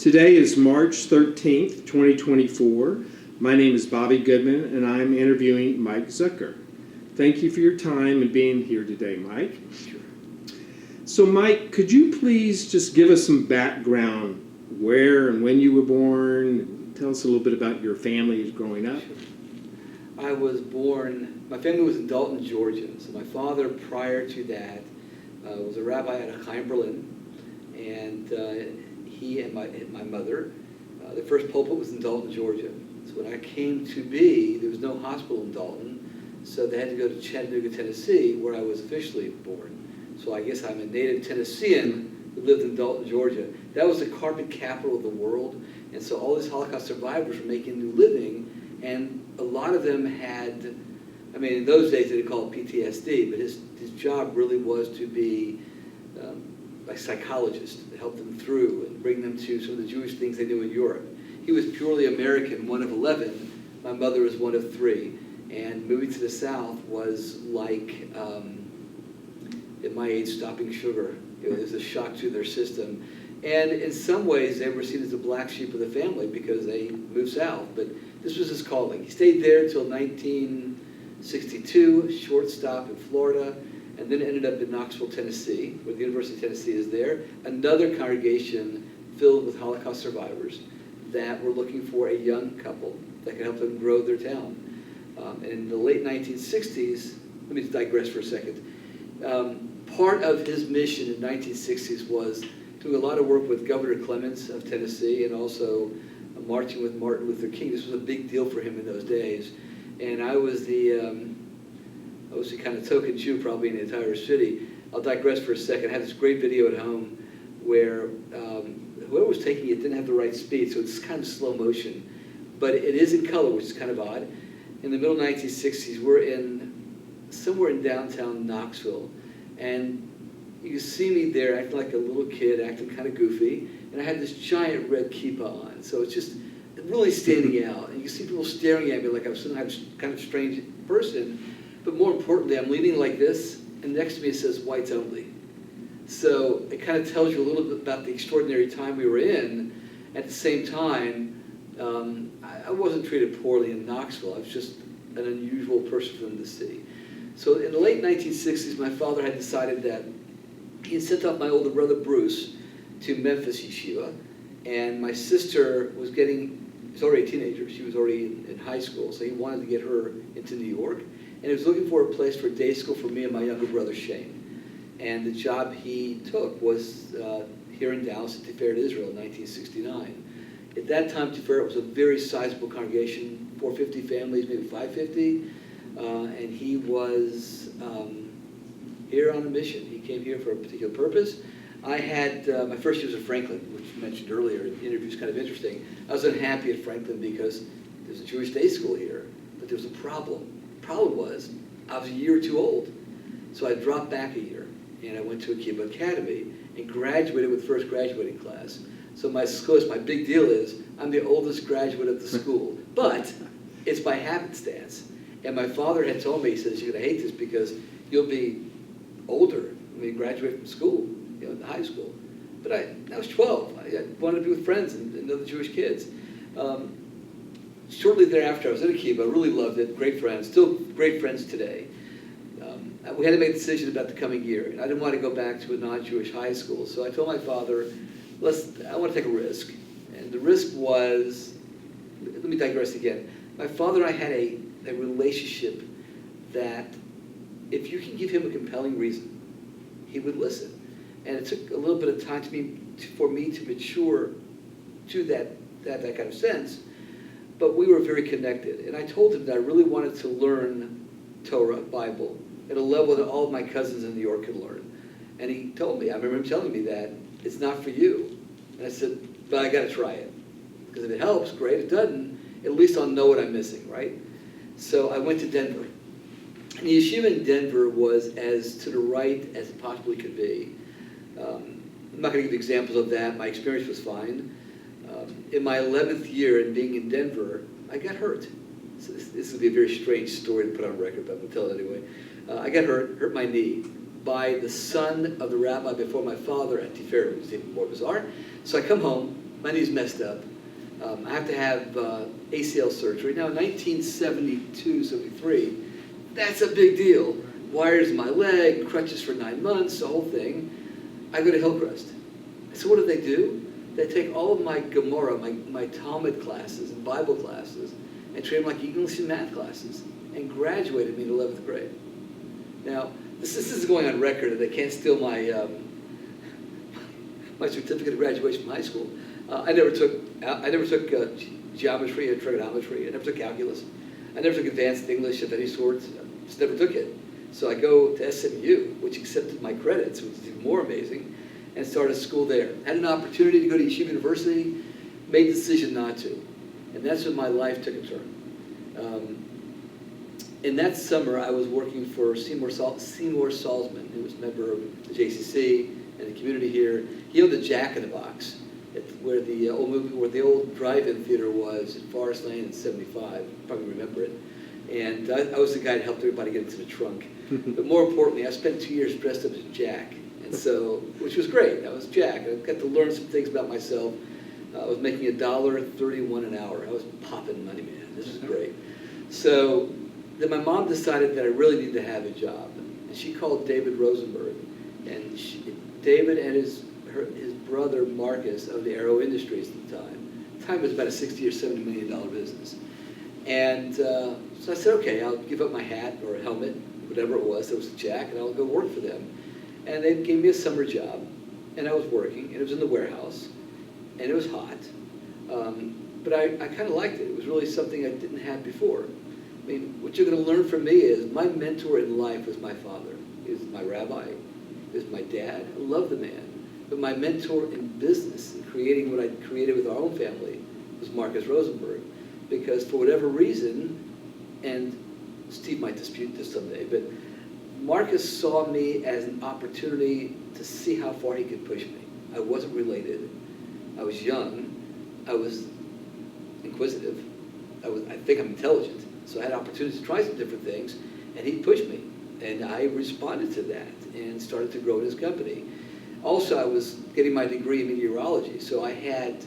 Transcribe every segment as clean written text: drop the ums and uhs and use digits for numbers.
Today is March 13th, 2024. My name is Bobby Goodman, and I'm interviewing Mike Zucker. Thank you for your time and being here today, Mike. Sure. So, Mike, could you please just give us some background, where and when you were born? Tell us a little bit about your family growing up. Sure. I was born, my family was in Dalton, Georgia. So my father, prior to that, was a rabbi at Chaim, Berlin. And he and my mother, the first pulpit was in Dalton, Georgia. So when I came to be, there was no hospital in Dalton. So they had to go to Chattanooga, Tennessee, where I was officially born. So I guess I'm a native Tennessean who lived in Dalton, Georgia. That was the carpet capital of the world. And so all these Holocaust survivors were making a new living. And a lot of them had, I mean, in those days they didn't call it PTSD, but his job really was to be like psychologist, to help them through and bring them to some of the Jewish things they knew in Europe. He was purely American, one of 11. My mother was one of 3. And moving to the South was like, at my age, stopping sugar. It was a shock to their system. And in some ways, they were seen as the black sheep of the family because they moved south. But this was his calling. He stayed there until 1962, short stop in Florida, and then ended up in Knoxville, Tennessee, where the University of Tennessee is there. Another congregation filled with Holocaust survivors that were looking for a young couple that could help them grow their town. And in the late 1960s, let me digress for a second. Part of his mission in the 1960s was doing a lot of work with Governor Clements of Tennessee and also marching with Martin Luther King. This was a big deal for him in those days. And I was the kind of token Jew probably in the entire city. I'll digress for a second. I have this great video at home where whoever was taking it didn't have the right speed, so it's kind of slow motion. But it is in color, which is kind of odd. In the middle 1960s, we're somewhere in downtown Knoxville. And you see me there acting like a little kid, acting kind of goofy. And I had this giant red kippah on. So it's just really standing out. And you see people staring at me like I'm some kind of strange person. But more importantly, I'm leaning like this, and next to me it says whites only. So it kind of tells you a little bit about the extraordinary time we were in. At the same time, I wasn't treated poorly in Knoxville. I was just an unusual person from the city. So in the late 1960s, my father had decided that he had sent off my older brother, Bruce, to Memphis Yeshiva. And my sister was already a teenager. She was already in high school, so he wanted to get her into New York. And he was looking for a place for day school for me and my younger brother, Shane. And the job he took was here in Dallas at Tiferet Israel in 1969. At that time, Tiferet was a very sizable congregation, 450 families, maybe 550. And he was here on a mission. He came here for a particular purpose. I had, my first year was at Franklin, which you mentioned earlier. The interview was kind of interesting. I was unhappy at Franklin because there's a Jewish day school here, but there was a problem. The problem was I was a year or two old. So I dropped back a year, and I went to a Kibbutz Academy and graduated with the first graduating class. So my big deal is I'm the oldest graduate of the school, but it's by happenstance. And my father had told me, he says, you're going to hate this because you'll be older when you graduate from school, in high school. But I was 12. I wanted to be with friends and other Jewish kids. Shortly thereafter, I was in a kibbutz. I really loved it. Great friends, still great friends today. We had to make a decision about the coming year. And I didn't want to go back to a non-Jewish high school. So I told my father, I want to take a risk. And the risk was, let me digress again. My father and I had a relationship that if you can give him a compelling reason, he would listen. And it took a little bit of time for me to mature to that kind of sense. But we were very connected. And I told him that I really wanted to learn Torah, Bible, at a level that all of my cousins in New York could learn. And he told me, I remember him telling me that, it's not for you. And I said, but I got to try it. Because if it helps, great. If it doesn't, at least I'll know what I'm missing, right? So I went to Denver. And the yeshiva in Denver was as to the right as it possibly could be. I'm not going to give examples of that. My experience was fine. In my 11th year in being in Denver, I got hurt. So this would be a very strange story to put on record, but I'm going to tell it anyway. I got hurt my knee by the son of the rabbi before my father at Tiferet, which is even more bizarre. So I come home, my knee's messed up. I have to have ACL surgery. Now, in 1972, 73, that's a big deal. Wires in my leg, crutches for 9 months, the whole thing. I go to Hillcrest. So what do? They take all of my Gemara, my Talmud classes and Bible classes, and treat them like English and math classes, and graduated me in 11th grade. Now, this is going on record, and they can't steal my my certificate of graduation from high school. I never took geometry or trigonometry. I never took calculus. I never took advanced English of any sort. Just never took it. So I go to SMU, which accepted my credits, which is even more amazing, and started school there. Had an opportunity to go to Yeshiva University, made the decision not to. And that's when my life took a turn. In that summer, I was working for Seymour Salzman, who was a member of the JCC and the community here. He owned the Jack in the Box, where the old drive-in theater was at Forest Lane in 75. You probably remember it. And I was the guy that helped everybody get into the trunk. But more importantly, I spent 2 years dressed up as Jack, and so, which was great. I was Jack. I got to learn some things about myself. I was making $1.31 an hour. I was popping money, man. This was great. So then my mom decided that I really needed to have a job, and she called David Rosenberg, and David and his brother Marcus owned the Aero Industries at the time. At the time it was about a $60 or $70 million business. And so I said, okay, I'll give up my hat or a helmet, whatever it was a Jack, and I'll go work for them. And they gave me a summer job, and I was working, and it was in the warehouse, and it was hot. But I kind of liked it. It was really something I didn't have before. I mean, what you're going to learn from me is my mentor in life was my father. He was my rabbi. He was my dad. I love the man. But my mentor in business, in creating what I created with our own family, was Marcus Rosenberg. Because for whatever reason, and Steve might dispute this someday, but Marcus saw me as an opportunity to see how far he could push me. I wasn't related. I was young. I was inquisitive. I think I'm intelligent. So I had opportunities to try some different things, and he pushed me. And I responded to that and started to grow in his company. Also, I was getting my degree in meteorology, so I had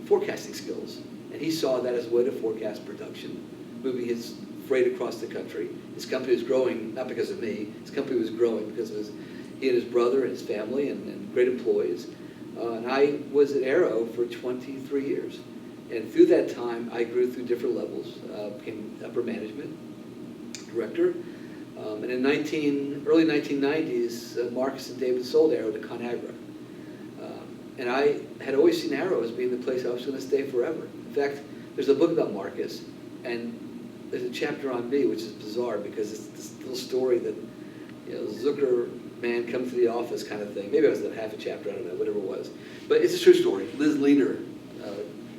forecasting skills. And he saw that as a way to forecast production, moving his freight across the country. His company was growing, not because of me, his company was growing because of he and his brother and his family and great employees. And I was at Aero for 23 years. And through that time, I grew through different levels, became upper management, director. And in early 1990s, Marcus and David sold Aero to ConAgra. And I had always seen Aero as being the place I was going to stay forever. In fact, there's a book about Marcus, and there's a chapter on me, which is bizarre because it's this little story that, Zucker man comes to the office kind of thing. Maybe it was half a chapter, I don't know, whatever it was. But it's a true story. Liz Leaner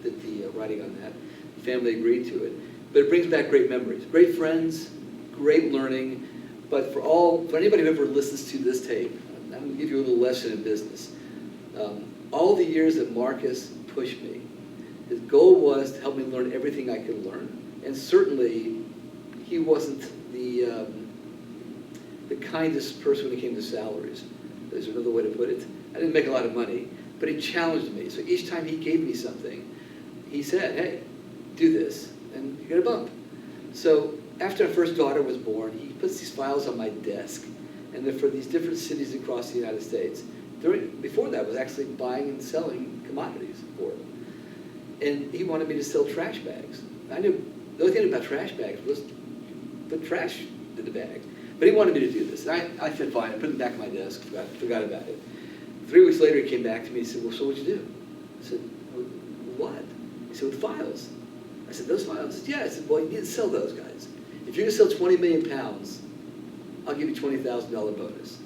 did the writing on that. The family agreed to it. But it brings back great memories. Great friends, great learning. But for anybody who ever listens to this tape, I'm going to give you a little lesson in business. All the years that Marcus pushed me, his goal was to help me learn everything I could learn. And certainly, he wasn't the kindest person when it came to salaries. There's another way to put it. I didn't make a lot of money, but he challenged me. So each time he gave me something, he said, hey, do this, and you get a bump. So after our first daughter was born, he puts these files on my desk, and they're for these different cities across the United States. Before that, I was actually buying and selling commodities for him. And he wanted me to sell trash bags. I knew the only thing about trash bags was put trash in the bag. But he wanted me to do this. And I said, fine. I put it back on my desk, forgot about it. 3 weeks later, he came back to me and said, well, so what'd you do? I said, well, what? He said, with files. I said, those files? He said, yeah. I said, well, you need to sell those, guys. If you're going to sell 20 million pounds, I'll give you $20,000 bonus.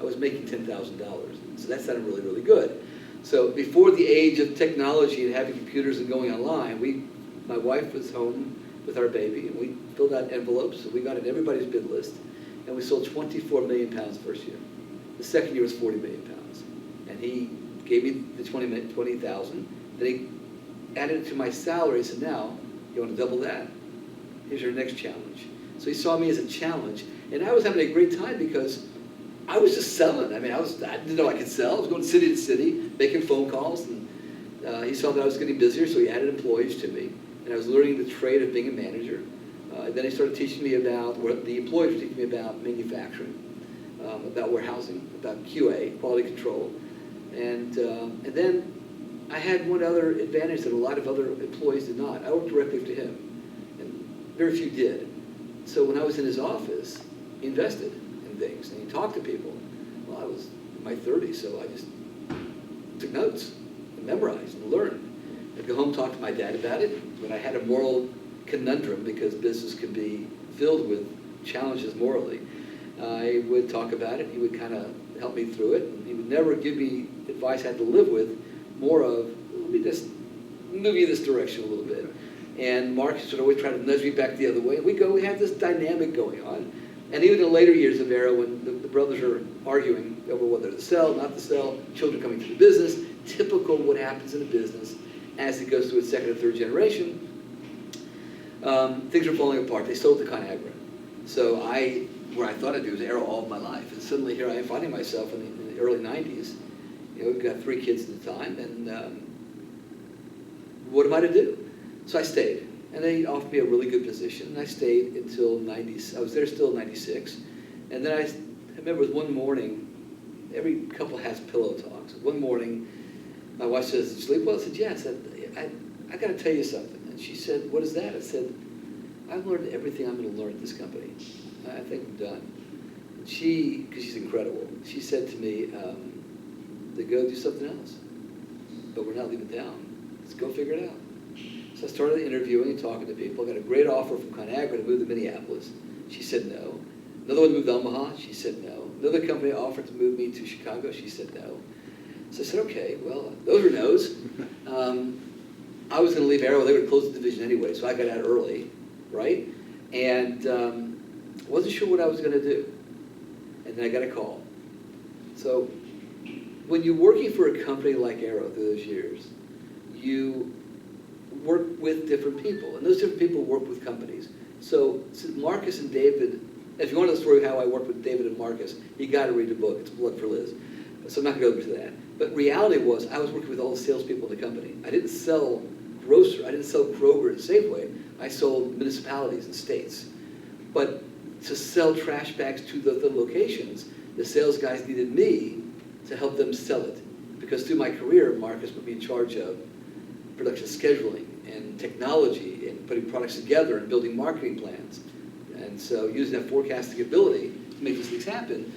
I was making $10,000. So that sounded really, really good. So before the age of technology and having computers and going online, my wife was home with our baby, and we filled out envelopes, and we got in everybody's bid list, and we sold 24 million pounds first year. The second year was 40 million pounds. And he gave me the 20,000. Then he added it to my salary and said, now, you want to double that? Here's your next challenge. So he saw me as a challenge. And I was having a great time because I was just selling. I mean, I didn't know I could sell. I was going city to city, making phone calls. And He saw that I was getting busier, so he added employees to me, and I was learning the trade of being a manager. Then he started teaching me about, what the employees were teaching me about manufacturing, about warehousing, about QA, quality control. And then I had one other advantage that a lot of other employees did not. I worked directly for him, and very few did. So when I was in his office, he invested in things, and he talked to people. Well, I was in my 30s, so I just took notes and memorized and learned. I'd go home, talk to my dad about it. When I had a moral conundrum, because business can be filled with challenges morally, I would talk about it. He would kind of help me through it. And he would never give me advice I had to live with, more of, let me just move you this direction a little bit. And Marcus would always try to nudge me back the other way. And we have this dynamic going on. And even in the later years of Arrow, when the brothers are arguing over whether to sell, not to sell, children coming to the business, typical what happens in a business as it goes through its second or third generation, things are falling apart. They sold to ConAgra. So where I thought I'd do was Arrow all of my life. And suddenly here I am finding myself in the early 90s. We've got 3 kids at the time, and what am I to do? So I stayed. And they offered me a really good position, and I stayed until 90. I was there still in 96. And then I remember it was one morning, every couple has pillow talks. One morning, my wife says, "Did you sleep well?" I said, "Yeah." I said, I got to tell you something. And she said, "What is that?" I said, "I've learned everything I'm going to learn at this company. I think I'm done." And she, because she's incredible, she said to me, "To go do something else. But we're not leaving town. Let's go figure it out." So I started interviewing and talking to people. I got a great offer from ConAgra to move to Minneapolis. She said no. Another one moved to Omaha. She said no. Another company offered to move me to Chicago. She said no. So I said, okay, well, those are no's. I was going to leave Arrow. They would close the division anyway, so I got out early, right? And wasn't sure what I was going to do. And then I got a call. So when you're working for a company like Arrow through those years, you work with different people, and those different people work with companies. So Marcus and David, if you want to know the story of how I worked with David and Marcus, you got to read the book. It's Blood for Liz. So I'm not going to go into that. But reality was, I was working with all the salespeople in the company. I didn't sell grocery. I didn't sell Kroger and Safeway. I sold municipalities and states. But to sell trash bags to the locations, the sales guys needed me to help them sell it. Because through my career, Marcus put me in charge of production scheduling and technology and putting products together and building marketing plans. And so using that forecasting ability to make these things happen.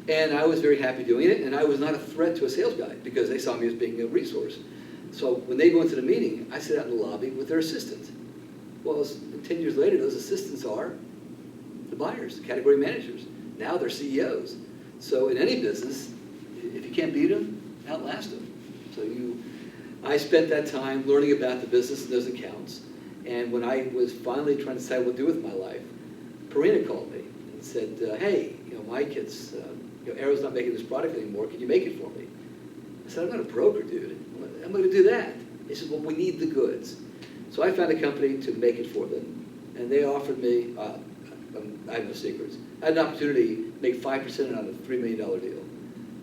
And I was very happy doing it, and I was not a threat to a sales guy because they saw me as being a resource. So when they go into the meeting, I sit out in the lobby with their assistant. Well, 10 years later, those assistants are the buyers, the category managers. Now they're CEOs. So in any business, if you can't beat them, outlast them. So I spent that time learning about the business and those accounts. And when I was finally trying to decide what to do with my life, Perina called me and said, hey, my kids, Arrow's not making this product anymore. Can you make it for me? I said, I'm not a broker, dude. I'm going to do that. He said, well, we need the goods. So I found a company to make it for them. And they offered me, I have no secrets, I had an opportunity to make 5% on a $3 million deal.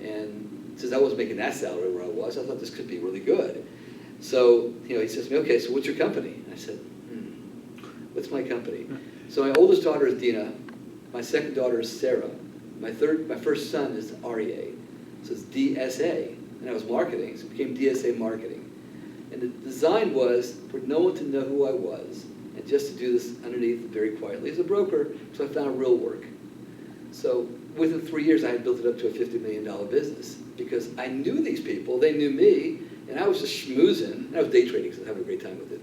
And since I wasn't making that salary where I was, I thought this could be really good. So, he says to me, okay, so what's your company? And I said, what's my company? So my oldest daughter is Dina. My second daughter is Sarah. My first son is REA. So it's DSA. And I was marketing, so it became DSA Marketing. And the design was for no one to know who I was, and just to do this underneath very quietly as a broker, so I found real work. So within 3 years, I had built it up to a $50 million business because I knew these people, they knew me, and I was just schmoozing. And I was day trading, so I was having a great time with it.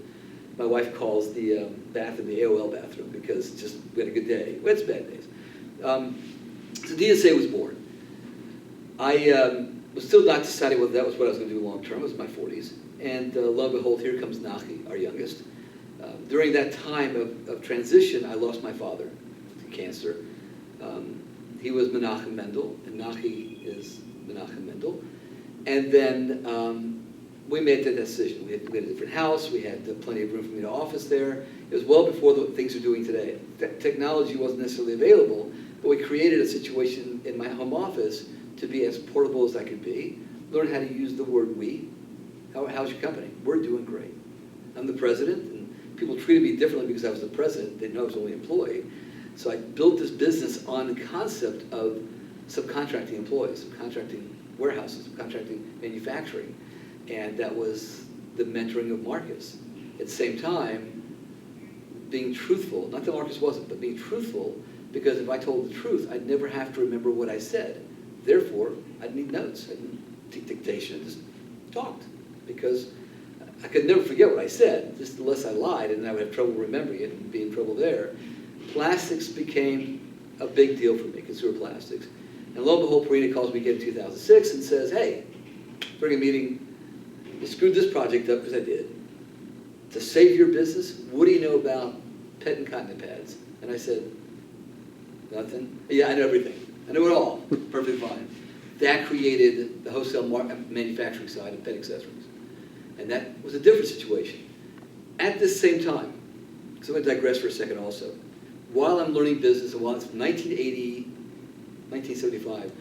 My wife calls the bathroom the AOL bathroom because we had a good day. We had some bad days. So DSA was born. I was still not deciding whether that was what I was going to do long term. It was my 40s. And lo and behold, here comes Nachi, our youngest. During that time of transition, I lost my father to cancer. He was Menachem Mendel, and Nachi is Menachem Mendel. And then we made that decision. We had a different house. We had plenty of room for me to office there. It was well before the things we're doing today. Technology wasn't necessarily available, but we created a situation in my home office to be as portable as I could be, learn how to use the word we, How's your company? We're doing great. I'm the president, and people treated me differently because I was the president. They didn't know I was only an employee. So I built this business on the concept of subcontracting employees, subcontracting warehouses, subcontracting manufacturing. And that was the mentoring of Marcus. At the same time, being truthful, not that Marcus wasn't, but being truthful, because if I told the truth, I'd never have to remember what I said. Therefore, I'd need notes. I didn't take dictation, I just talked. Because I could never forget what I said, just unless I lied, and I would have trouble remembering it and be in trouble there. Plastics became a big deal for me, consumer plastics. And lo and behold, Perina calls me again in 2006 and says, hey, during a meeting, you screwed this project up, because I did. To save your business, what do you know about pet incontinent pads? And I said, nothing. Yeah, I know everything. I know it all. Perfectly fine. That created the wholesale manufacturing side of pet accessories. And that was a different situation. At this same time, so I'm going to digress for a second also. While I'm learning business, and while it's 1975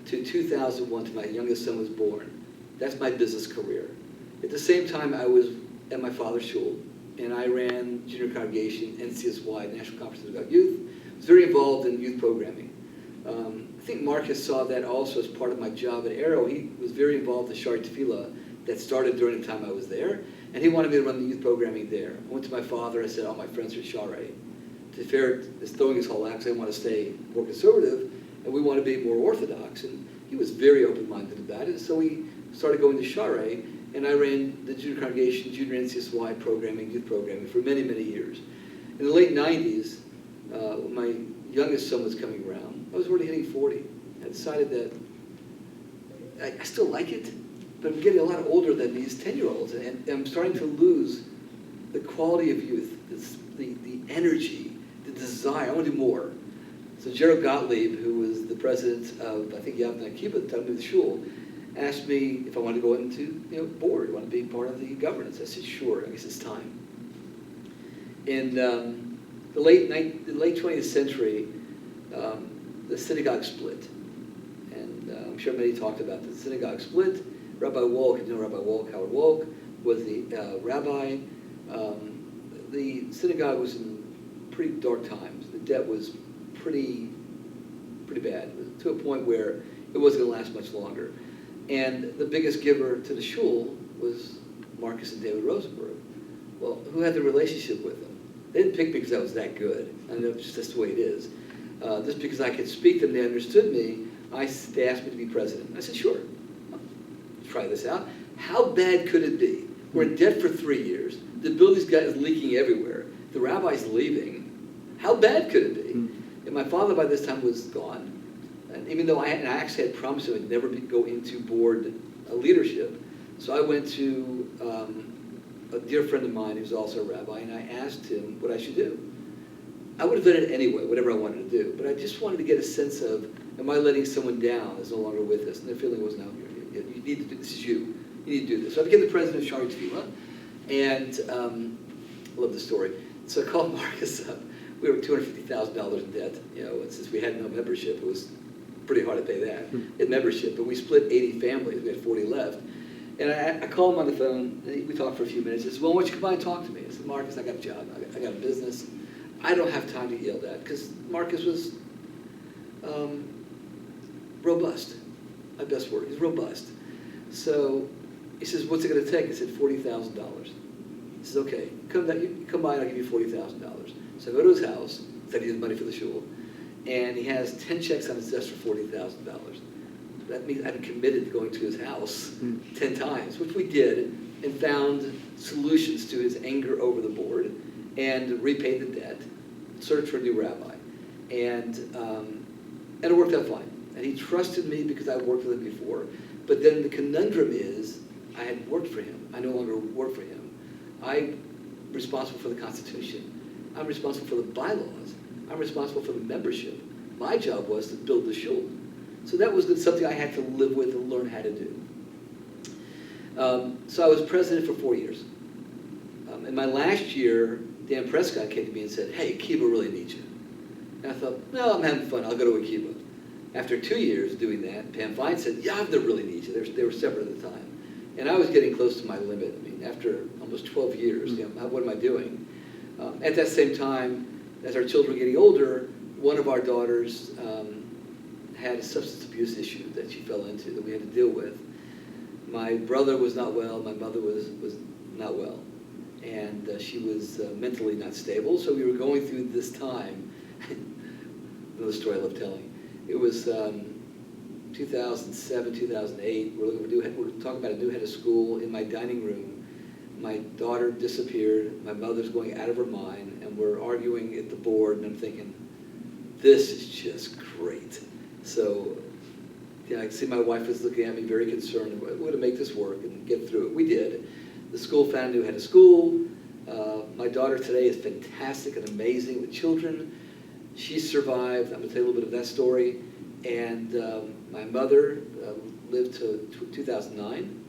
to 2001, to my youngest son was born, that's my business career. At the same time, I was at my father's shul, and I ran junior congregation, NCSY, National Conference About Youth. I was very involved in youth programming. I think Marcus saw that also as part of my job at Arrow. He was very involved in Shari Tefillah that started during the time I was there, and he wanted me to run the youth programming there. I went to my father and I said, all my friends are Shari. To be fair, is throwing his whole axe. I want to stay more conservative, and we want to be more orthodox. And he was very open-minded about it, so we started going to Shari, and I ran the junior congregation, junior NCSY programming, youth programming for many, many years. In the late 90s, when my youngest son was coming around, I was already hitting 40. I decided that I still like it, but I'm getting a lot older than these 10-year-olds, and I'm starting to lose the quality of youth, the energy, the desire. I want to do more. So Gerald Gottlieb, who was the president of, I think, Yavna Kibbutz, at the time of the shul, asked me if I wanted to go into board, want to be part of the governance. I said, sure, I guess it's time. In the late 20th century, the synagogue split. And I'm sure many talked about this. The synagogue split. Rabbi Wolk, you know Rabbi Wolk, Howard Wolk, was the rabbi. The synagogue was in pretty dark times. The debt was pretty bad, to a point where it wasn't going to last much longer. And the biggest giver to the shul was Marcus and David Rosenberg. Well, who had the relationship with them? They didn't pick me because I was that good. I know it's just the way it is. Just because I could speak to them, they understood me, they asked me to be president. I said, sure, I'll try this out. How bad could it be? We're in debt for 3 years. The building's is leaking everywhere. The rabbi's leaving. How bad could it be? And my father by this time was gone. And even though I actually had promised him I'd never go into board leadership. So I went to a dear friend of mine who's also a rabbi, and I asked him what I should do. I would have done it anyway, whatever I wanted to do. But I just wanted to get a sense of, am I letting someone down that's no longer with us? And their feeling was, no, you need to do this. Is you. You need to do this. So I became the president of Shari Tefillah, and I love the story. So I called Marcus up. We were $250,000 in debt, and since we had no membership, it was pretty hard to pay that in membership. But we split 80 families. We had 40 left. And I called him on the phone. We talked for a few minutes. He said, well, why don't you come by and talk to me? I said, Marcus, I got a job. I got a business. I don't have time to yell that, because Marcus was robust. My best word. He's robust. So he says, what's it going to take? I said, $40,000. He says, okay, come by and I'll give you $40,000. So I go to his house, said he has money for the shul, and he has 10 checks on his desk for $40,000. That means I've committed to going to his house 10 times, which we did, and found solutions to his anger over the board, and repaid the debt, searched for a new rabbi. And it worked out fine. And he trusted me because I worked with him before. But then the conundrum is, I had worked for him. I no longer work for him. I'm responsible for the Constitution. I'm responsible for the bylaws. I'm responsible for the membership. My job was to build the shul. So that was something I had to live with and learn how to do. So I was president for 4 years. In my last year, Dan Prescott came to me and said, hey, Kiva really needs you. And I thought, no, I'm having fun. I'll go to a Kiva. After 2 years doing that, Pam Fine said, Yavna really needs you. They were separate at the time. And I was getting close to my limit. I mean, after almost 12 years, what am I doing? At that same time, as our children were getting older, one of our daughters had a substance abuse issue that she fell into that we had to deal with. My brother was not well, my mother was not well, and she was mentally not stable, so we were going through this time. Another story I love telling. It was 2007, 2008, we're talking about a new head of school. In my dining room, my daughter disappeared, my mother's going out of her mind, and we're arguing at the board, and I'm thinking, this is just great. So, I can see my wife was looking at me very concerned. We're going to make this work and get through it. We did. The school found a new head of school. My daughter today is fantastic and amazing with children. She survived. I'm going to tell you a little bit of that story. And my mother lived to 2009.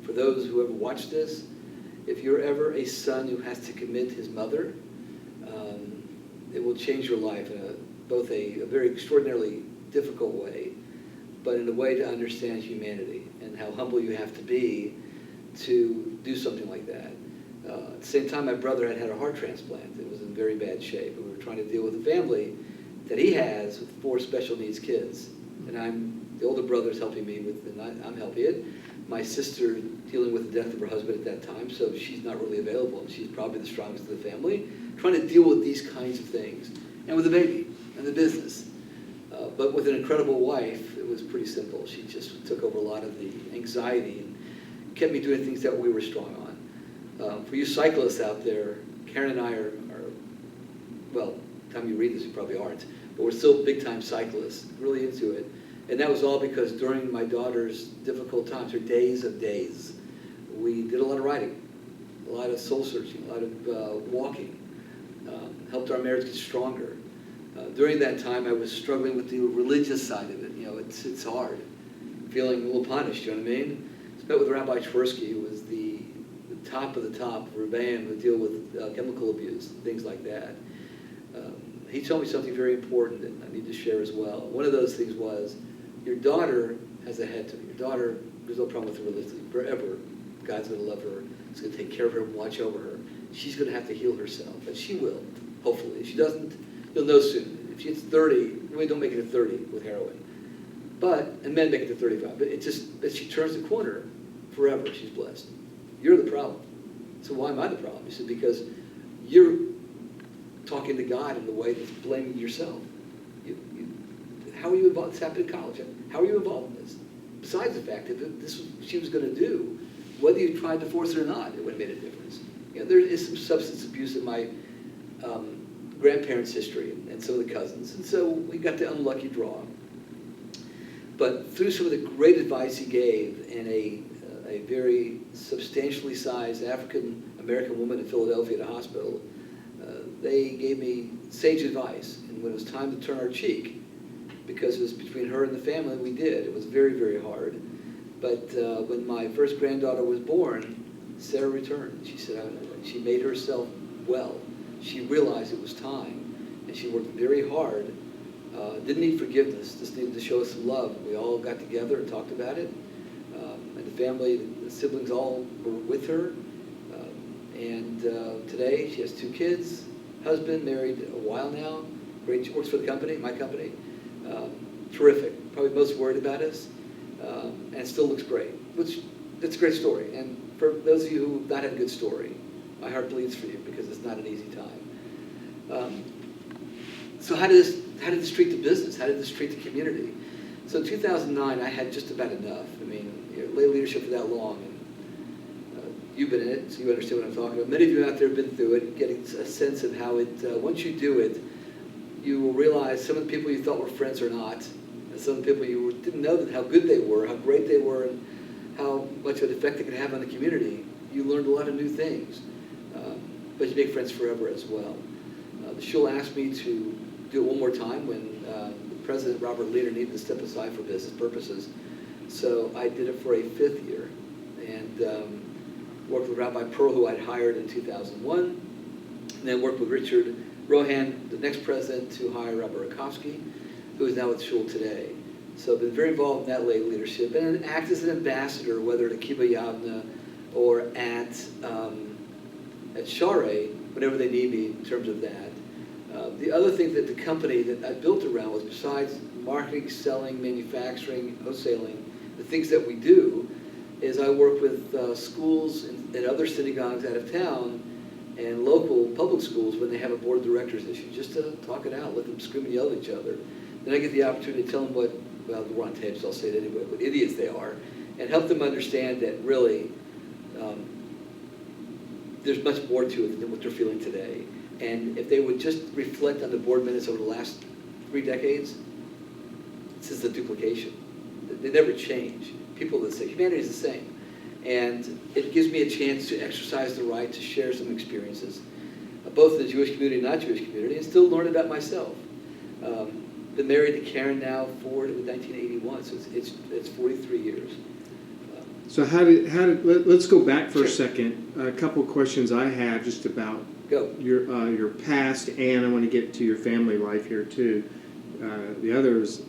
For those who ever watched this, if you're ever a son who has to commit his mother, it will change your life in both a very extraordinarily difficult way, but in a way to understand humanity and how humble you have to be to do something like that. At the same time, my brother had a heart transplant. It was in very bad shape. We were trying to deal with a family that he has with 4 special needs kids. And the older brother's helping me with, and I'm helping it. My sister dealing with the death of her husband at that time, so she's not really available, and she's probably the strongest of the family, trying to deal with these kinds of things. And with the baby and the business. But with an incredible wife, it was pretty simple. She just took over a lot of the anxiety and kept me doing things that we were strong on. For you cyclists out there, Karen and I are well, by the time you read this, you probably aren't, but we're still big-time cyclists, really into it. And that was all because during my daughter's difficult times, her days of days, we did a lot of riding, a lot of soul-searching, a lot of walking, helped our marriage get stronger. During that time, I was struggling with the religious side of it. It's hard, feeling a little punished, you know what I mean? I met with Rabbi Tversky, who was the top of the top of Rebbeim, who deal with chemical abuse, things like that. He told me something very important that I need to share as well. One of those things was, your daughter has a head to her. Your daughter, there's no problem with her religiously, forever. God's going to love her. He's going to take care of her and watch over her. She's going to have to heal herself, and she will, hopefully. If she doesn't, you'll know soon. If she's 30, we don't make it to 30 with heroin. And men make it to 35. But as she turns the corner, forever she's blessed. You're the problem. So why am I the problem? He said, because you're talking to God in the way that's blaming yourself. How are you involved? This happened in college. How are you involved in this? Besides the fact that this was what she was going to do, whether you tried to force it or not, it would have made a difference. There is some substance abuse in my grandparents' history and some of the cousins, and so we got the unlucky draw. But through some of the great advice he gave, and a very substantially sized African-American woman in Philadelphia at a hospital, they gave me sage advice. And when it was time to turn our cheek, because it was between her and the family, we did. It was very, very hard. But when my first granddaughter was born, Sarah returned. She said, she made herself well. She realized it was time, and she worked very hard. Didn't need forgiveness, just needed to show us some love. We all got together and talked about it. And the family, the siblings all were with her. Today she has 2 kids, husband, married a while now. Great, she works for the company, my company. Terrific, probably most worried about us. And still looks great, which it's a gret story. And for those of you who have not had a good story, my heart bleeds for you because it's not an easy time. So how did this treat the business? How did this treat the community? So in 2009, I had just about enough. I mean, lay leadership for that long. And, you've been in it, so you understand what I'm talking about. Many of you out there have been through it, getting a sense of how it, once you do it, you will realize some of the people you thought were friends are not. And some of the people you didn't know how good they were, how great they were, and how much of an effect they could have on the community. You learned a lot of new things. But you make friends forever as well. The shul asked me to do it one more time when President Robert Leader needed to step aside for business purposes. So I did it for a 5th year, and worked with Rabbi Pearl, who I'd hired in 2001, and then worked with Richard Rohan, the next president, to hire Rabbi Rakowski, who is now with Shul today. So I've been very involved in that lay leadership and act as an ambassador, whether at Akiba Yavna or at Share, whenever they need me in terms of that. The other thing that the company that I built around was, besides marketing, selling, manufacturing, wholesaling, the things that we do, is I work with schools and other synagogues out of town and local public schools when they have a board of directors issue, just to talk it out, let them scream and yell at each other. Then I get the opportunity to tell them what, well, we're on tape, so I'll say it anyway, what idiots they are, and help them understand that really there's much more to it than what they're feeling today. And if they would just reflect on the board minutes over the last 3 decades, this is the duplication. They never change. People that say humanity is the same. And it gives me a chance to exercise the right to share some experiences, both in the Jewish community and not-Jewish community, and still learn about myself. Been married to Karen now for 1981, so it's 43 years. So let's go back for Sure. a second. A couple of questions I have just about your past, and I want to get to your family life here too. The other is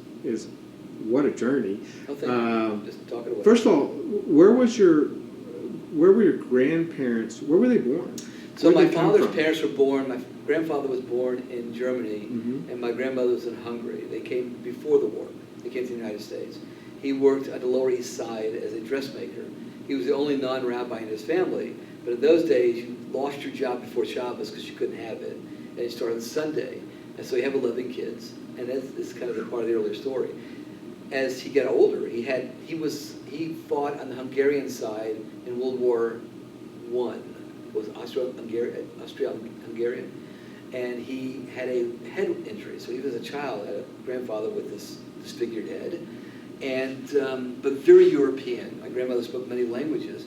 what a journey. Oh, thank you. Just talk it away. First of all, where were your grandparents? Where were they born? So Where'd my they come father's from? parents were born. My grandfather was born in Germany, Mhm. and my grandmother was in Hungary. They came before the war. They came to the United States. He worked on the Lower East Side as a dressmaker. He was the only non-rabbi in his family, but in those days, you lost your job before Shabbos because you couldn't have it, and you started Sunday. And so you have 11 kids, and that's kind of the part of the earlier story. As he got older, he fought on the Hungarian side in World War I. It was Austro-Hungarian, and he had a head injury. So he was a child, had a grandfather with this disfigured head, and but very European. My grandmother spoke many languages,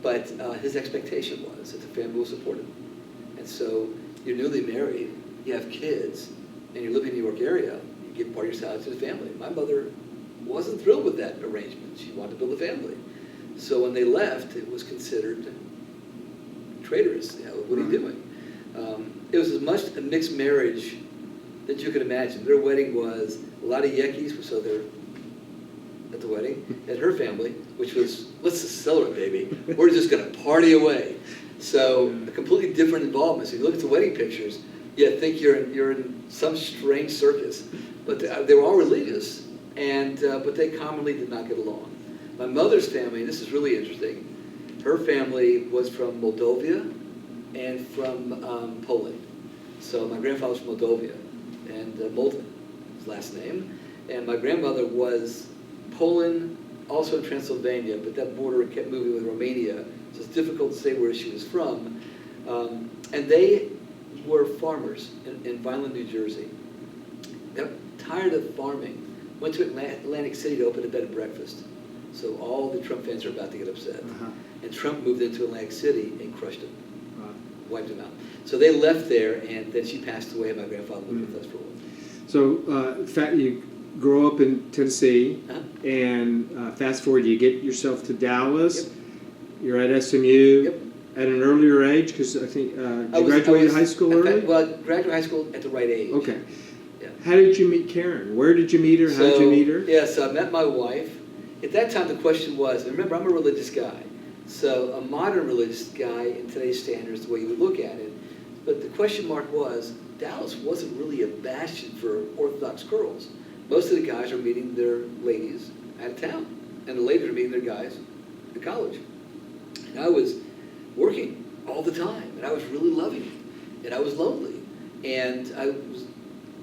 but his expectation was that the family will support him. And so you're newly married, you have kids, and you live in the New York area. You give part of your salary to the family. My mother wasn't thrilled with that arrangement. She wanted to build a family. So when they left, it was considered traitorous. You know, what are you doing? It was as much a mixed marriage that you could imagine. Their wedding was a lot of yekis, so they're at the wedding, and her family, which was, let's just celebrate, baby. We're just going to party away. So a completely different involvement. So you look at the wedding pictures, you think you're in some strange circus. But they were all religious, and but they commonly did not get along. My mother's family, and this is really interesting, her family was from Moldova and from Poland. So my grandfather was from Moldova, and Molten, his last name. And my grandmother was Poland, also in Transylvania, but that border kept moving with Romania, so it's difficult to say where she was from. And they were farmers in Vineland, New Jersey. Got tired of farming, went to Atlantic City to open a bed and breakfast. So all the Trump fans are about to get upset. And Trump moved into Atlantic City and crushed him, wiped him out. So they left there, and then she passed away, and my grandfather lived with us for a while. So, in fact, you grow up in Tennessee, and fast forward, you get yourself to Dallas. Yep. You're at SMU Yep. at an earlier age, because I think you graduated high school early? Well, I graduated high school at the right age. Okay. Yeah. How did you meet Karen? Where did you meet her? How did you meet her? Yeah, so I met my wife. At that time, the question was, and remember, I'm a religious guy. So a modern religious guy in today's standards, the way you would look at it. But the question mark was, Dallas wasn't really a bastion for Orthodox girls. Most of the guys are meeting their ladies out of town, and the ladies are meeting their guys at college. And I was working all the time, and I was really loving it, and I was lonely. And I was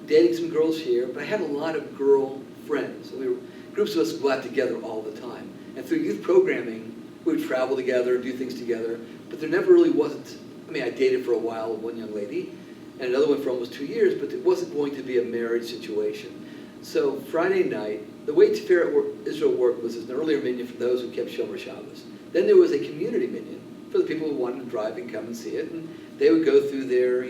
dating some girls here, but I had a lot of girl friends. So groups of us would go out together all the time. And through youth programming, we would travel together, do things together, but there never really wasn't, I mean, I dated for a while with one young lady, and another one for almost 2 years, but it wasn't going to be a marriage situation. So Friday night, the way Israel worked was an earlier minyan for those who kept Shomer Shabbos. Then there was a community minyan for the people who wanted to drive and come and see it, and they would go through their,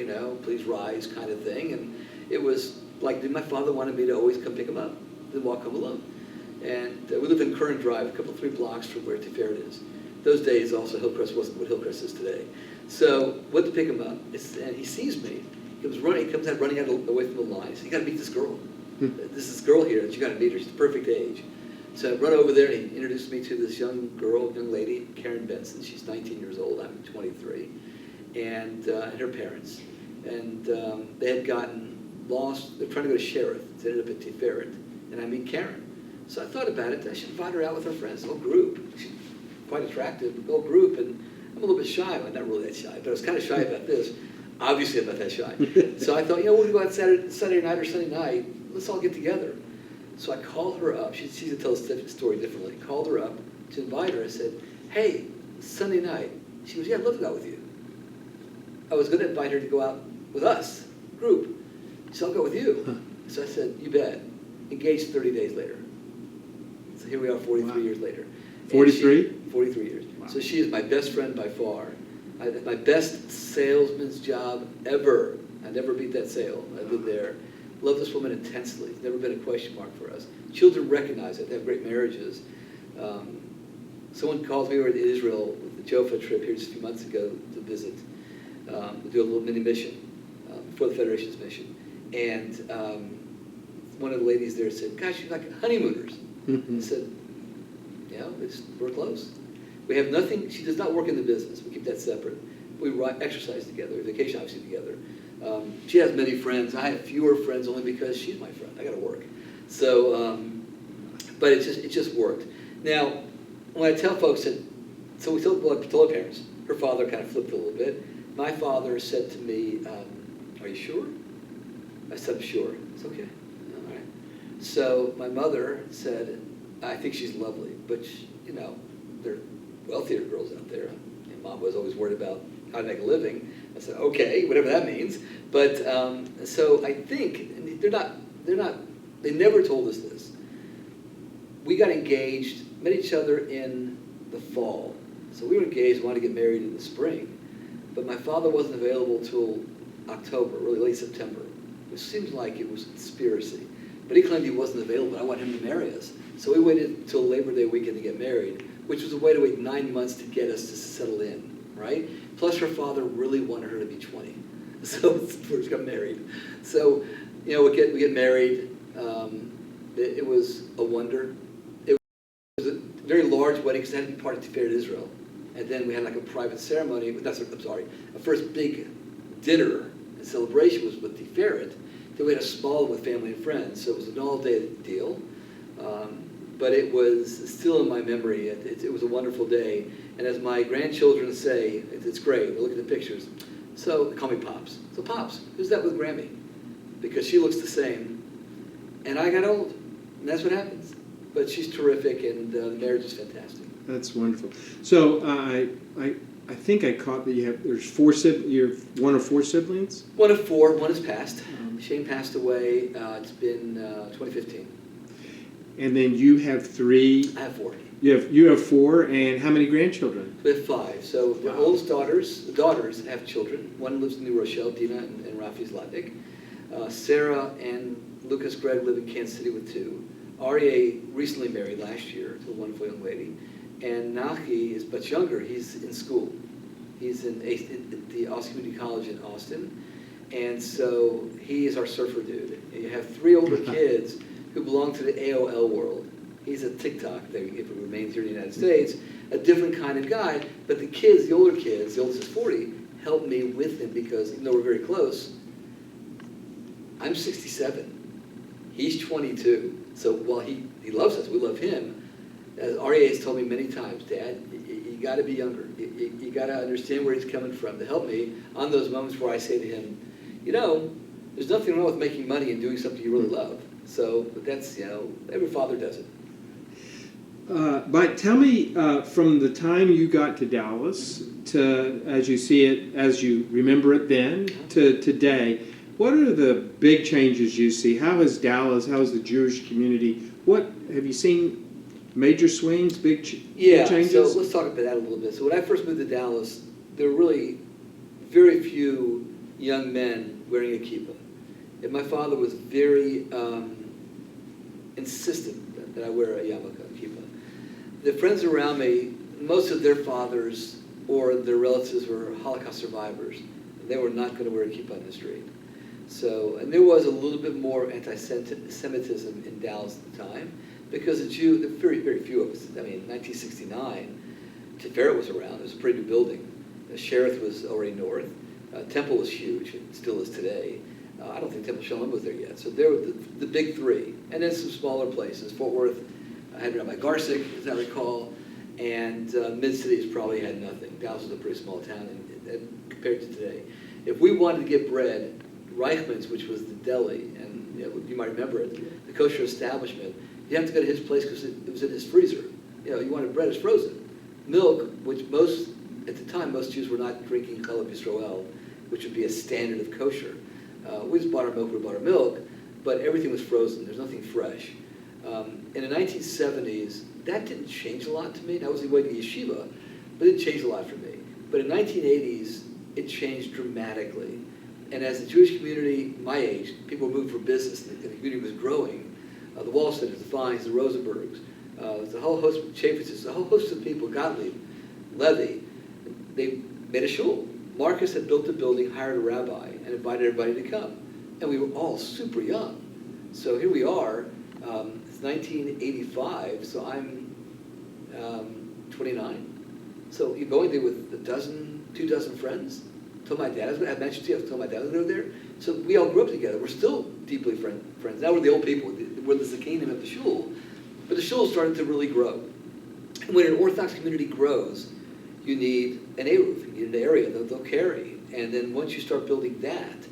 please rise kind of thing, and it was like, my father wanted me to always come pick him up, then walk home alone. And we lived in Curran Drive, 3 blocks from where Tiferet is. Those days, also, Hillcrest wasn't what Hillcrest is today. So went to pick him up, and he sees me. He comes out running away from the line. He said, "You got to meet this girl." This is girl here, you got to meet her. She's the perfect age. So I run over there, and he introduced me to this young lady, Karen Benson. She's 19 years old. I'm 23, and her parents. And they had gotten lost. They're trying to go to Sheriff. They ended up at Tiferet, and I meet Karen. So I thought about it. I should invite her out with her friends, the whole group. She's quite attractive, the whole group, and I'm a little bit shy. Well, not really that shy, but I was kind of shy about this. Obviously, I'm not that shy. So I thought, we're going to go out Saturday night or Sunday night. Let's all get together. So I called her up. She's going to tell the story differently. Called her up to invite her. I said, hey, Sunday night. She goes, yeah, I'd love to go out with you. I was going to invite her to go out with us, group. So I'll go with you. So I said, you bet. Engaged 30 days later. So here we are 43 years later. 43? 43 years. Wow. So she is my best friend by far. My best salesman's job ever. I never beat that sale. I did there. Love this woman intensely. It's never been a question mark for us. Children recognize it. They have great marriages. Someone called me. We were in Israel with the Jofa trip here just a few months ago to visit, to do a little mini mission before the Federation's mission. And one of the ladies there said, gosh, you're like honeymooners. I said, yeah, we're close. We have nothing. She does not work in the business. We keep that separate. We exercise together, vacation obviously together. She has many friends. I have fewer friends only because she's my friend. I got to work. So, but it just worked. Now, when I tell folks that, so we told our parents. Her father kind of flipped a little bit. My father said to me, "Are you sure?" I said, "I'm sure." It's okay. All right. So my mother said, "I think she's lovely, but there are wealthier girls out there." And Mom was always worried about how to make a living. I said, okay, whatever that means. But so I think they never told us this. We got engaged, met each other in the fall. So we were engaged, wanted to get married in the spring. But my father wasn't available till October, really late September, which seems like it was a conspiracy. But he claimed he wasn't available. I want him to marry us. So we waited until Labor Day weekend to get married, which was a way to wait 9 months to get us to settle in, right? Plus her father really wanted her to be 20. So we got married. So, we get married. It was a wonder. It was a very large wedding because it had to be part of Tiferet Israel. And then we had like a private ceremony. A first big dinner and celebration was with Tiferet. Then we had a small one with family and friends. So it was an all-day deal. But it was still in my memory. It was a wonderful day. And as my grandchildren say, it's great. They look at the pictures. So they call me Pops. So Pops, who's that with Grammy? Because she looks the same. And I got old. And that's what happens. But she's terrific, and the marriage is fantastic. That's wonderful. So I think I caught that there's you're one of four siblings? One of four. One has passed. Shane passed away. It's been 2015. And then you have three. I have four. You have four, and how many grandchildren? We have five. So the oldest the daughters have children. One lives in New Rochelle, Dina and Rafi Zlatnik. Sarah and Lucas Gregg live in Kansas City with two. Aryeh recently married last year to a wonderful young lady. And Nachi is much younger. He's in school. He's at the Austin Community College in Austin. And so he is our surfer dude. And you have three older kids who belong to the AOL world. He's a TikTok, if it remains here in the United States, a different kind of guy. But the kids, the older kids, the oldest is 40, help me with him because even though we're very close, I'm 67. He's 22. So while he loves us, we love him. As Aryeh has told me many times, Dad, you got to be younger. You got to understand where he's coming from to help me on those moments where I say to him, there's nothing wrong with making money and doing something you really love. So, but that's, every father does it. But tell me, from the time you got to Dallas to as you see it, as you remember it then, to today, what are the big changes you see? How is Dallas, how is the Jewish community, what, have you seen major swings, big changes? So let's talk about that a little bit. So when I first moved to Dallas, there were really very few young men wearing a kippah. And my father was very insistent that I wear a yarmulke, a kippah. The friends around me, most of their fathers or their relatives were Holocaust survivors. They were not going to wear a kippah on the street. So, and there was a little bit more anti-Semitism in Dallas at the time, because the very, very few of us, I mean, in 1969, Teferet was around, it was a pretty new building. Sheriff was already north. Temple was huge, it still is today. I don't think Temple Shalom was there yet. So there were the big three, and then some smaller places. Fort Worth had Rabbi Garsick, as I recall, and Mid-Cities probably had nothing. Dallas was a pretty small town and compared to today. If we wanted to get bread, Reichman's, which was the deli, and you might remember it, the kosher establishment, you have to go to his place because it was in his freezer. You wanted bread, it's frozen. Milk, which at the time, most Jews were not drinking Chalab Yisrael, which would be a standard of kosher. We just bought our milk, we bought our milk, but everything was frozen. There's nothing fresh. In the 1970s, that didn't change a lot to me. I was away to yeshiva, but it didn't change a lot for me. But in the 1980s, it changed dramatically. And as the Jewish community, my age, people moved for business, and the community was growing. The Wallstedters, the Fines, the Rosenbergs, the whole host of Chafitzes, the whole host of people, Gottlieb, Levy, they made a shul. Marcus had built a building, hired a rabbi, and invited everybody to come. And we were all super young. So here we are, it's 1985, so I'm 29. So you're going there with 2 dozen friends. Told my dad, I mentioned to you, I told my dad I was going to go there. So we all grew up together. We're still deeply friends. Now we're the old people. We're the Zakinim of the shul. But the shul started to really grow. And when an Orthodox community grows, you need an Eruv, you need an area that they'll carry. And then once you start building that,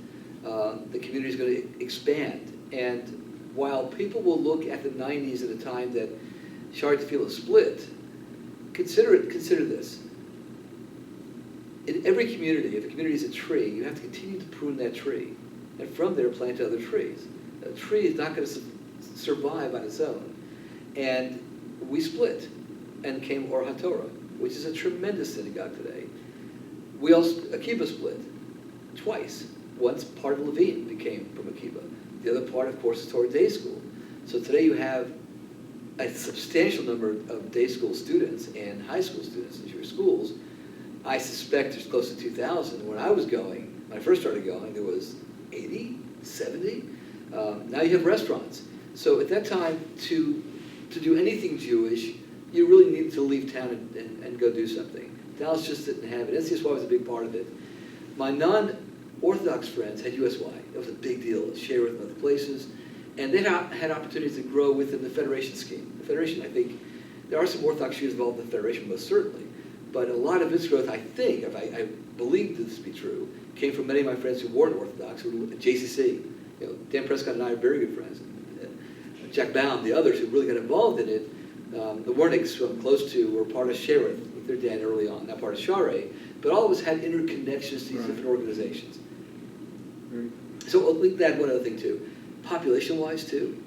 the community is going to expand. And while people will look at the 90s at a time that Shari Tefillah split, consider this. In every community, if a community is a tree, you have to continue to prune that tree. And from there, plant other trees. A tree is not going to survive on its own. And we split and came Or HaTorah, which is a tremendous synagogue today. We also, Akiva split twice. Once part of Levine became from Akiva. The other part, of course, is Torah Day School. So today you have a substantial number of day school students and high school students in your schools. I suspect there's close to 2,000. When I first started going, there was 80, 70. Now you have restaurants. So at that time, to do anything Jewish, you really needed to leave town and go do something. Dallas just didn't have it. NCSY was a big part of it. My non-Orthodox friends had USY. It was a big deal. Share with other places. And they had opportunities to grow within the Federation scheme. The Federation, I think, there are some Orthodox Jews involved in the Federation, most certainly. But a lot of its growth, I think, if I believe this to be true, came from many of my friends who weren't Orthodox, who were at JCC. Dan Prescott and I are very good friends. Jack Baum, the others who really got involved in it, the Wernigs, who I'm close to, were part of Shereth with their dad early on, not part of Share, but all of us had interconnections to these different organizations. Right. So I'll add one other thing too. Population-wise too,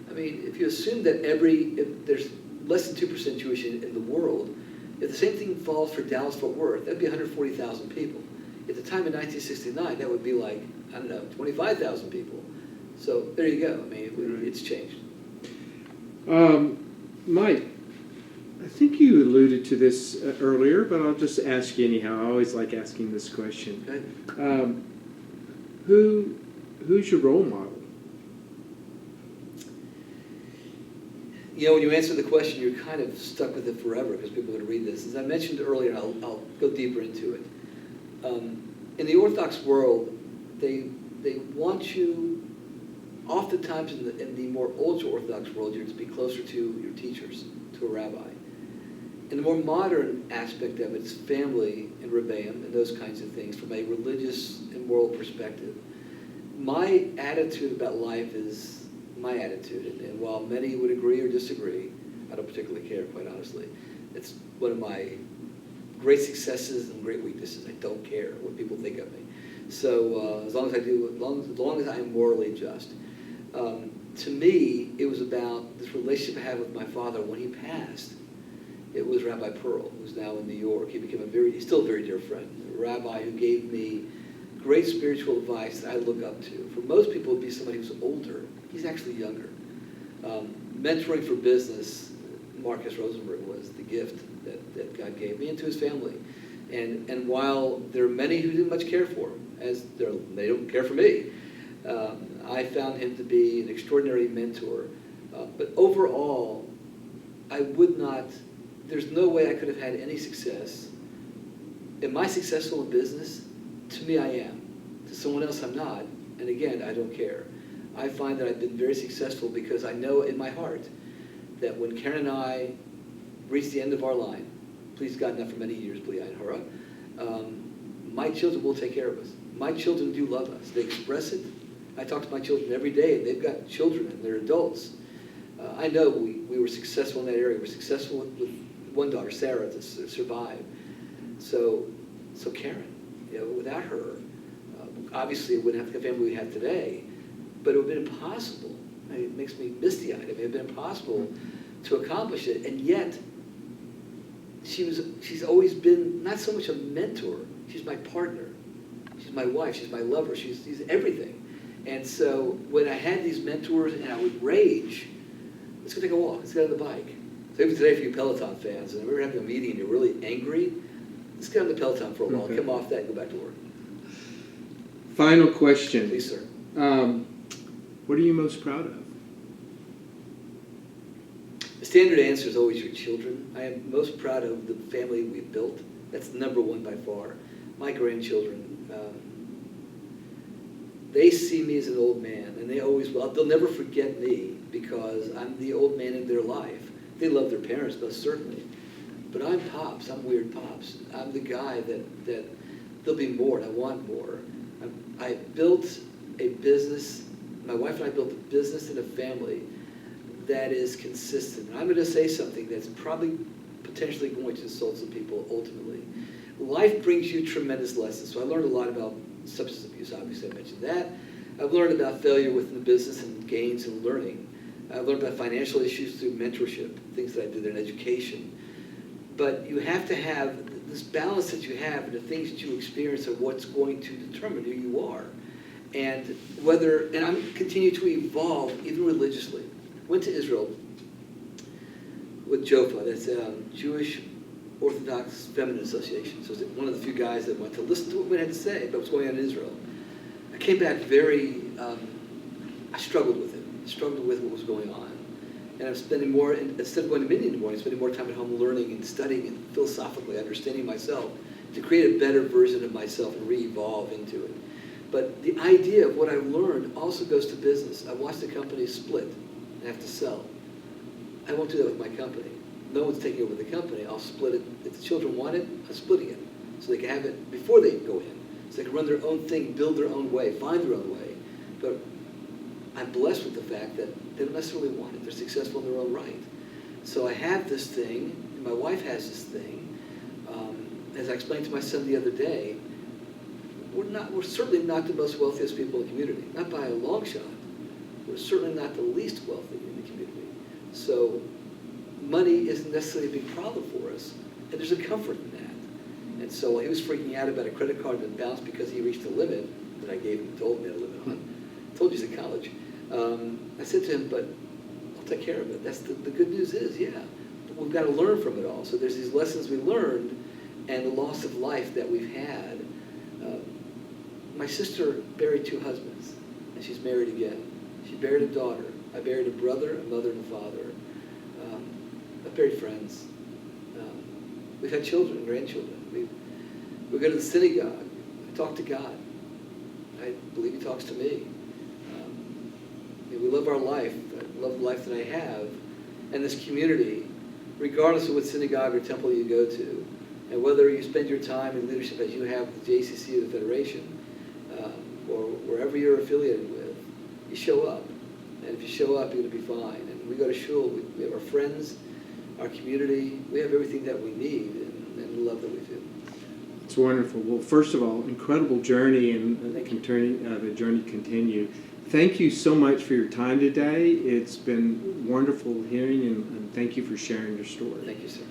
I mean, if you assume that if there's less than 2% Jewish in the world, if the same thing falls for Dallas-Fort Worth, that'd be 140,000 people. At the time in 1969, that would be like, 25,000 people. So there you go. I mean, it's changed. Mike, I think you alluded to this earlier, but I'll just ask you anyhow. I always like asking this question. Okay. Who's your role model? When you answer the question, you're kind of stuck with it forever because people are going to read this. As I mentioned earlier, and I'll go deeper into it. In the Orthodox world, they want you, oftentimes in the more ultra-Orthodox world, you're to be closer to your teachers, to a rabbi. In the more modern aspect of it, it's family and rebbeim and those kinds of things from a religious and moral perspective. My attitude about life is my attitude, and while many would agree or disagree, I don't particularly care, quite honestly. It's one of my great successes and great weaknesses. I don't care what people think of me. So as long as I am morally just. To me, it was about this relationship I had with my father when he passed. It was Rabbi Pearl, who's now in New York. He became he's still a very dear friend, a rabbi who gave me great spiritual advice that I look up to. For most people, it would be somebody who's older. He's actually younger. Mentoring for business, Marcus Rosenberg was the gift that God gave me and to his family. And while there are many who didn't much care for him, as they don't care for me, I found him to be an extraordinary mentor. But overall, I would not, there's no way I could have had any success. Am I successful in business? To me, I am. To someone else, I'm not. And again, I don't care. I find that I've been very successful because I know in my heart that when Karen and I reach the end of our line, please God, not for many years, B'liai and Hara, my children will take care of us. My children do love us. They express it. I talk to my children every day, and they've got children, and they're adults. I know we were successful in that area. We were successful with one daughter, Sarah, to survive. So Karen, without her, obviously it wouldn't have the family we have today, but it would have been impossible. It makes me misty-eyed. It would have been impossible to accomplish it, and yet she's always been not so much a mentor, she's my partner. She's my wife, she's my lover, she's everything. And so when I had these mentors and I would rage, let's go take a walk, let's get on the bike. So even today for you Peloton fans, and we're having a meeting and you're really angry, let's get on the Peloton for a while, come off that and go back to work. Final question. Please, sir. What are you most proud of? The standard answer is always your children. I am most proud of the family we've built. That's number one by far. My grandchildren, they see me as an old man, and they always will. They'll never forget me because I'm the old man in their life. They love their parents, most certainly. But I'm Pops. I'm weird Pops. I'm the guy that there'll be more, and I want more. I built a business. My wife and I built a business and a family that is consistent. And I'm going to say something that's probably potentially going to insult some people ultimately. Life brings you tremendous lessons. So I learned a lot about substance abuse, obviously I mentioned that. I've learned about failure within the business and gains and learning. I've learned about financial issues through mentorship, things that I did in education. But you have to have this balance that you have and the things that you experience are what's going to determine who you are. And I'm continue to evolve even religiously. Went to Israel with JOFA, that's Jewish Orthodox Feminine Association. So I was one of the few guys that went to listen to what we had to say about what's going on in Israel. I came back I struggled with it. I struggled with what was going on. And I'm spending more, instead of going to meeting in the morning, spending more time at home learning and studying and philosophically understanding myself to create a better version of myself and re-evolve into it. But the idea of what I've learned also goes to business. I watched the company split and have to sell. I won't do that with my company. No one's taking over the company. I'll split it. If the children want it, I'm splitting it. So they can have it before they go in. So they can run their own thing, build their own way, find their own way. But I'm blessed with the fact that they don't necessarily want it. They're successful in their own right. So I have this thing, and my wife has this thing. As I explained to my son the other day, we're certainly not the most wealthiest people in the community. Not by a long shot. We're certainly not the least wealthy in the community. So money isn't necessarily a big problem for us, and there's a comfort in that. And so while he was freaking out about a credit card that bounced because he reached a limit that I gave him, told me a limit on, told you he's in college, I said to him, but I'll take care of it. That's the good news is, yeah, but we've got to learn from it all. So there's these lessons we learned and the loss of life that we've had. My sister buried 2 husbands, and she's married again. She buried a daughter. I buried a brother, a mother, and a father. I've buried friends. We've had children, grandchildren. We go to the synagogue. I talk to God. I believe He talks to me. We live our life. I love the life that I have. And this community, regardless of what synagogue or temple you go to, and whether you spend your time in leadership as you have with the JCC or the Federation, or wherever you're affiliated with, you show up. And if you show up, you're going to be fine. And we go to shul, we have our friends, our community, we have everything that we need, and the love that we feel. It's wonderful. Well, first of all, incredible journey, and the journey continue. Thank you so much for your time today. It's been wonderful hearing, and thank you for sharing your story. Thank you, sir.